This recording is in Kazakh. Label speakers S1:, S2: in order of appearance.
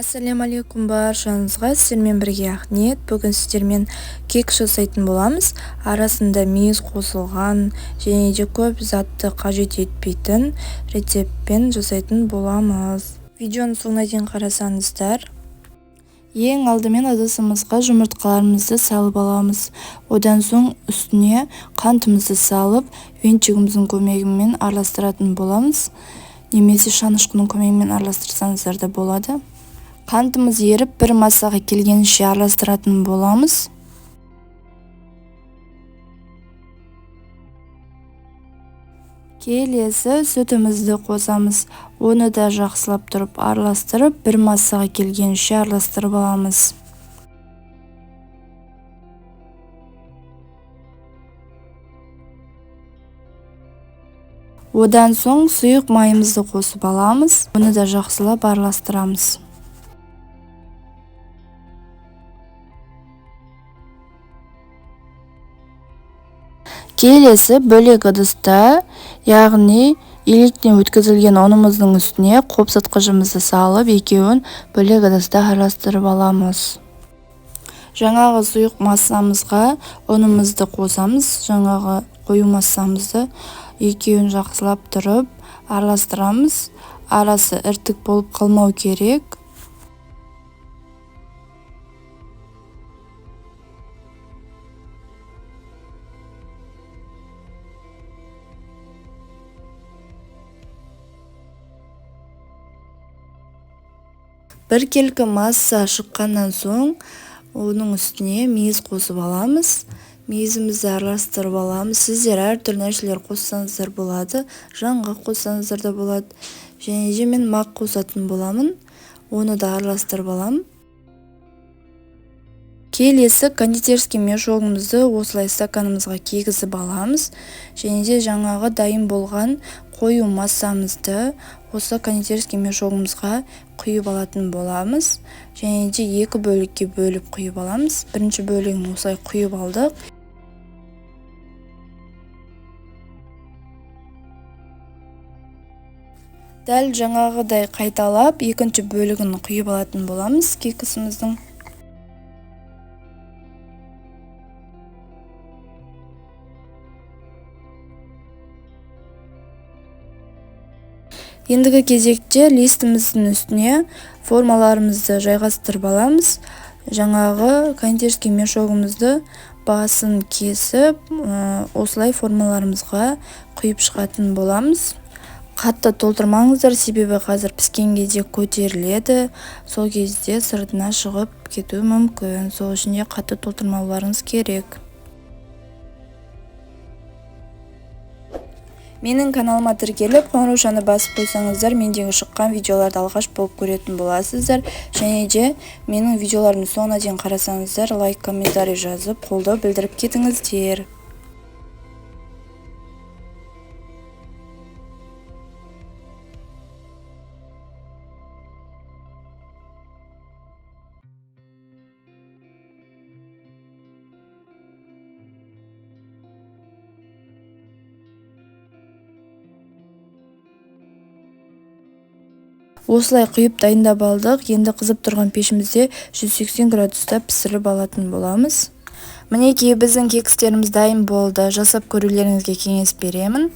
S1: Ассаляму алейкум баршаңызға, сіздермен бірге Ақниет. Бүгін сіздермен кек жасайтын боламыз. Арасында мейіз қосылған және де көп затты қажет етпейтін рецептпен жасайтын боламыз. Видеоны соңына дейін қарасаңыздар. Ең алдымен ыдысымызға жұмыртқаларымызды салып аламыз. Одан соң үстіне қантымызды салып, венчигіміздің көмегімен араластыратын боламыз. Немесе шанышқының көмегімен араластырсаңыздар да болады. Қантымыз еріп, бір массаға келгенше араластыратын боламыз. Келесі сүтімізді қосамыз. Оны да жақсылап тұрып араластырып, бір массаға келгенше араластырып аламыз. Одан соң сұйық майымызды қосып аламыз. Оны да жақсылап араластырамыз. Келесі бөлек ыдыста, яғни електен өткізілген ұнымыздың үстіне қопсытқышымызды салып, екеуін бөлек ыдыста араластырып аламыз. Жаңағы сұйық массамызға ұнымызды қосамыз. Жаңағы қою массамызды екеуін жақсылап тұрып араластырамыз. Арасы іртік болып қалмау керек. Бір келкі масса шыққаннан соң, оның үстіне мейіз қосып аламыз. Мейізімізді араластырып аламыз. Сіздер әртүрлі нәрселер қоссаңыздар болады, жаңғақ қоссаңыздар да болады. Және де мен мақ қосатын боламын. Оны да араластырып аламын. Келесі кондитерский мешогымызды осылай стаканымызға кигізіп аламыз. Және де жаңағы дайын болған қою массамызды осы кондитерский мешогымызға құйып алатын боламыз. Және де екі бөлікке бөліп құйып аламыз. Бірінші бөлігін осылай құйып алдық. Дәл жаңағыдай қайталап, екінші бөлігін құйып алатын боламыз кекісіміздің. Ендігі кезекте листіміздің үстіне формаларымызды жайғастырып аламыз. Жаңағы кондитерский мешогымызды басын кесіп, осылай формаларымызға құйып шығатын боламыз. Қатты толтырмаңыздар, себебі қазір піскен кезде көтеріледі. Сол кезде сыртына шығып кетуі мүмкін. Сол үшін де қатты толтырмауларыңыз керек. Менің каналыма тіркеліп, қоңыраушаны басып қойсаңыздар, мендегі шыққан видеоларды алғаш болып көретін боласыздар. Және де менің видеоларымды соңына дейін қарасаңыздар, лайк, комментарий жазып, қолдау білдіріп кетіңіздер. Осылай құйып дайындап алдық. Енді қызып тұрған пешімізде 180 градуста пісіріп алатын боламыз. Мінекей біздің кекстеріміз дайын болды. Жасап көрулеріңізге кеңес беремін.